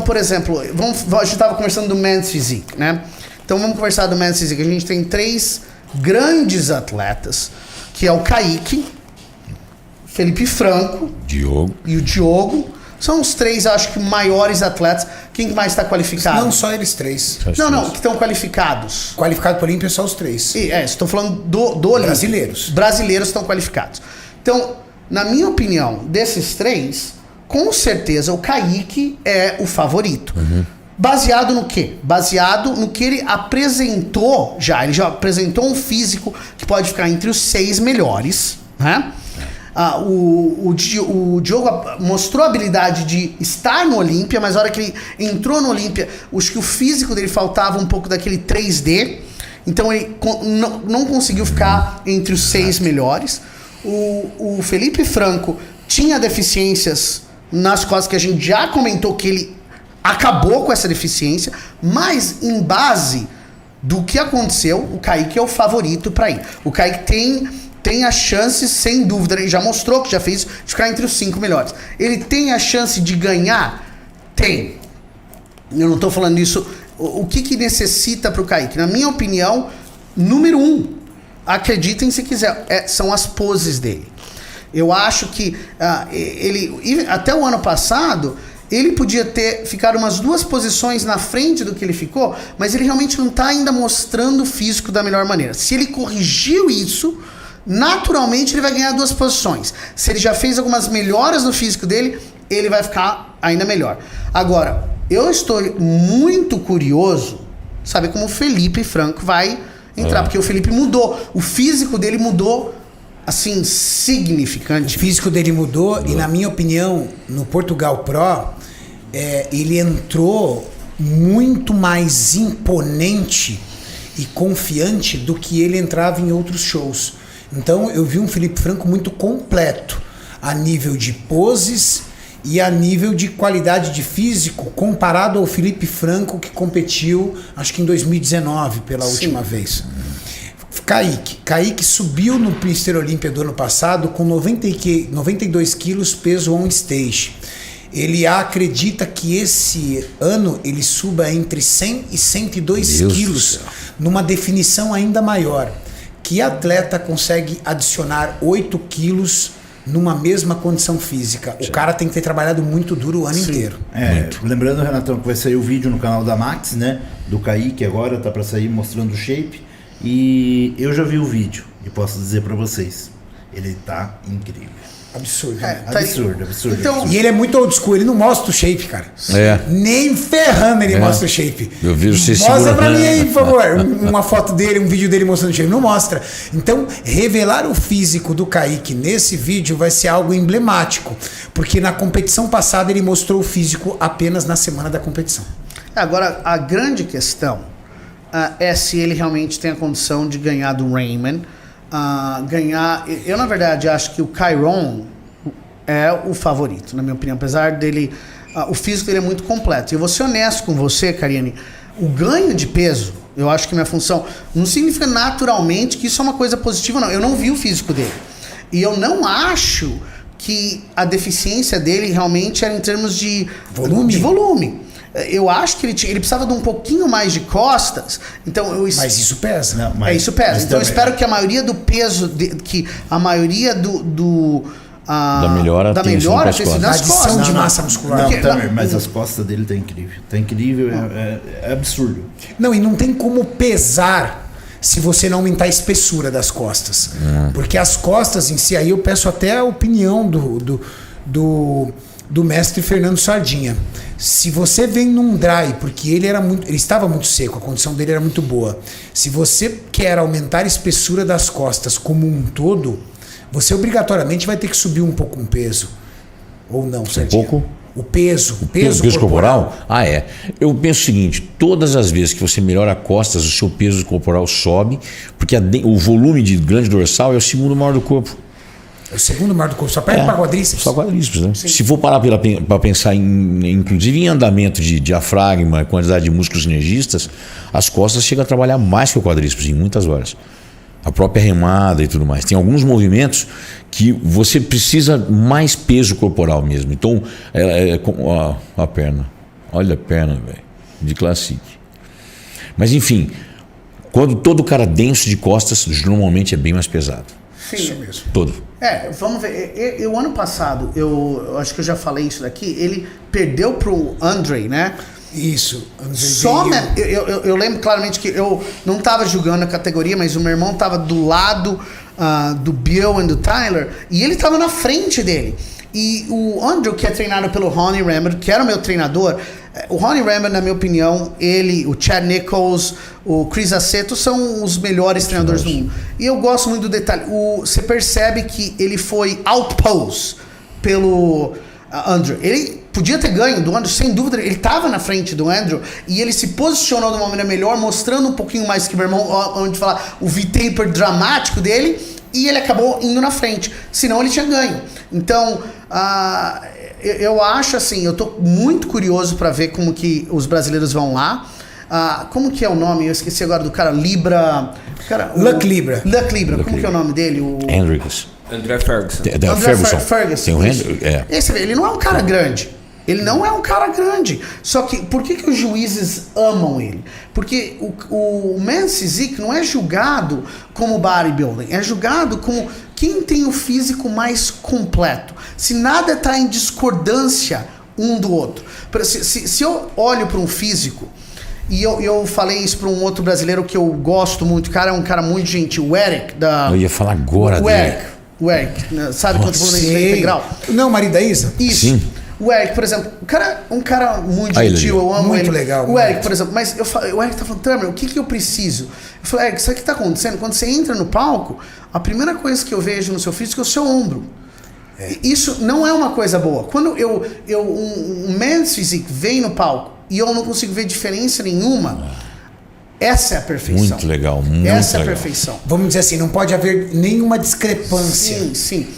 por exemplo, a gente estava conversando do Men's Physique, né? Então vamos conversar do Men's Physique. A gente tem 3 grandes atletas, que é o Kaique, Felipe Franco e o Diogo. São os 3, acho que, maiores atletas. Quem mais está qualificado? Não, só eles 3. Não, que estão qualificados. Qualificado para o Olímpia só os 3. Estou falando do Olímpia. Brasileiros. Brasileiros estão qualificados. Então, na minha opinião, desses 3, com certeza o Kaique é o favorito. Uhum. Baseado no quê? Baseado no que ele apresentou já. Ele já apresentou um físico que pode ficar entre os 6 melhores, né? O Diogo mostrou a habilidade de estar no Olímpia, mas na hora que ele entrou no Olímpia, acho que o físico dele faltava um pouco daquele 3D, então ele não conseguiu ficar entre os 6 melhores. O Felipe Franco tinha deficiências nas costas que a gente já comentou que ele acabou com essa deficiência, mas em base do que aconteceu, o Kaique é o favorito para ir. O Kaique tem a chance, sem dúvida, ele já mostrou que já fez, de ficar entre os 5 melhores. Ele tem a chance de ganhar? Tem. Eu não estou falando isso. O que necessita para o Kaique? Na minha opinião, número 1, acreditem se quiser, são as poses dele. Eu acho que ele, até o ano passado, ele podia ter ficado umas 2 posições na frente do que ele ficou, mas ele realmente não está ainda mostrando o físico da melhor maneira. Se ele corrigiu isso, naturalmente ele vai ganhar 2 posições. Se ele já fez algumas melhoras no físico dele, ele vai ficar ainda melhor. Agora, eu estou muito curioso saber como o Felipe Franco vai entrar, porque o Felipe mudou. O físico dele mudou, assim, significante. O físico dele mudou e, na minha opinião, no Portugal Pro, ele entrou muito mais imponente e confiante do que ele entrava em outros shows. Então eu vi um Felipe Franco muito completo a nível de poses e a nível de qualidade de físico comparado ao Felipe Franco que competiu acho que em 2019 pela última vez. Kaique subiu no Mr. Olímpia do ano passado com 92 quilos peso on stage. Ele acredita que esse ano ele suba entre 100 e 102 quilos numa definição ainda maior. Que atleta consegue adicionar 8 quilos numa mesma condição física? O cara tem que ter trabalhado muito duro o ano inteiro. Lembrando, Renatão, que vai sair o vídeo no canal da Max, né? Do Kaique agora, tá pra sair mostrando o shape. E eu já vi o vídeo e posso dizer pra vocês, ele tá incrível. Absurdo. Absurdo. Então, e ele é muito old school, ele não mostra o shape, cara. Nem ferrando ele mostra o shape. Eu vi você mostra pra mim aí, por favor, uma foto dele, um vídeo dele mostrando o shape. Não mostra. Então, revelar o físico do Kaique nesse vídeo vai ser algo emblemático, porque na competição passada ele mostrou o físico apenas na semana da competição. Agora, a grande questão é se ele realmente tem a condição de ganhar do Raymond. Eu na verdade acho que o Kyron é o favorito, na minha opinião, apesar dele, o físico dele é muito completo. E eu vou ser honesto com você, Cariane, o ganho de peso, eu acho que minha função não significa naturalmente que isso é uma coisa positiva, não. Eu não vi o físico dele e eu não acho que a deficiência dele realmente era em termos de volume. Eu acho que ele precisava de um pouquinho mais de costas. Então mas isso pesa. Não, isso pesa. Então eu espero que a maioria do peso, que a maioria da melhora tenha sido nas costas. Adição de massa muscular. Mas as costas dele tá incrível. Tá incrível, é absurdo. Não, e não tem como pesar se você não aumentar a espessura das costas. Porque as costas em si, aí eu peço até a opinião do mestre Fernando Sardinha. Se você vem num dry, porque ele estava muito seco, a condição dele era muito boa. Se você quer aumentar a espessura das costas como um todo, você obrigatoriamente vai ter que subir um pouco um peso. Ou não, Sardinha? Um pouco? O peso corporal? Eu penso o seguinte, todas as vezes que você melhora costas, o seu peso corporal sobe, porque o volume de grande dorsal é o segundo maior do corpo. É o segundo maior do corpo, só perde para quadríceps. Só quadríceps, né? Sim. Se for parar para pensar inclusive em andamento de diafragma, quantidade de músculos sinergistas, as costas chegam a trabalhar mais que o quadríceps em muitas horas. A própria remada e tudo mais. Tem alguns movimentos que você precisa mais peso corporal mesmo. Então, a perna. Olha a perna, velho. De classic. Mas enfim, quando todo cara denso de costas, normalmente é bem mais pesado. Sim. Isso mesmo. Todo. Vamos ver. Eu ano passado, eu acho que eu já falei isso daqui, ele perdeu pro Andre, né? Isso. Só, eu lembro claramente que eu não tava julgando a categoria, mas o meu irmão tava do lado do Bill e do Tyler, e ele tava na frente dele. E o Andrew, que é treinado pelo Ronnie Rambert, que era o meu treinador, o Ronnie Rambert, na minha opinião, ele, o Chad Nichols, o Chris Aceto são os melhores treinadores do mundo. E eu gosto muito do detalhe. Você percebe que ele foi outpost pelo Andrew. Ele podia ter ganho do Andrew, sem dúvida. Ele estava na frente do Andrew e ele se posicionou de uma maneira melhor, mostrando um pouquinho mais que o meu irmão, onde falar o V-taper dramático dele, e ele acabou indo na frente. Senão ele tinha ganho. Então, eu acho assim, eu tô muito curioso para ver como que os brasileiros vão lá. Como que é o nome? Eu esqueci agora do cara, Libra. Luck Libra. Luck Libra. Como que é o nome dele? Hendricks. André Ferguson. André Ferguson. Tem o Hendricks. Ele não é um cara grande. Ele não é um cara grande. Só que, por que os juízes amam ele? Porque o Mans Fizik não é julgado como bodybuilding, é julgado como quem tem o físico mais completo. Se nada está em discordância um do outro. Se eu olho para um físico, e eu falei isso para um outro brasileiro que eu gosto muito, cara, é um cara muito gentil, o Eric. Eu ia falar agora dele. O Eric, né? Sabe quando eu tô falando de integral? Não, marido da Isa? Isso. Sim. O Eric, por exemplo, um cara muito gentil, eu amo muito ele. Legal. O Eric, por exemplo, mas o Eric tá falando, Tamer, o que eu preciso? Eu falei, Eric, sabe o que tá acontecendo? Quando você entra no palco, a primeira coisa que eu vejo no seu físico é o seu ombro. Isso não é uma coisa boa. Quando um Mans Physique vem no palco e eu não consigo ver diferença nenhuma, essa é a perfeição. Muito legal, muito Essa é a legal. perfeição. Vamos dizer assim, não pode haver nenhuma discrepância. Sim.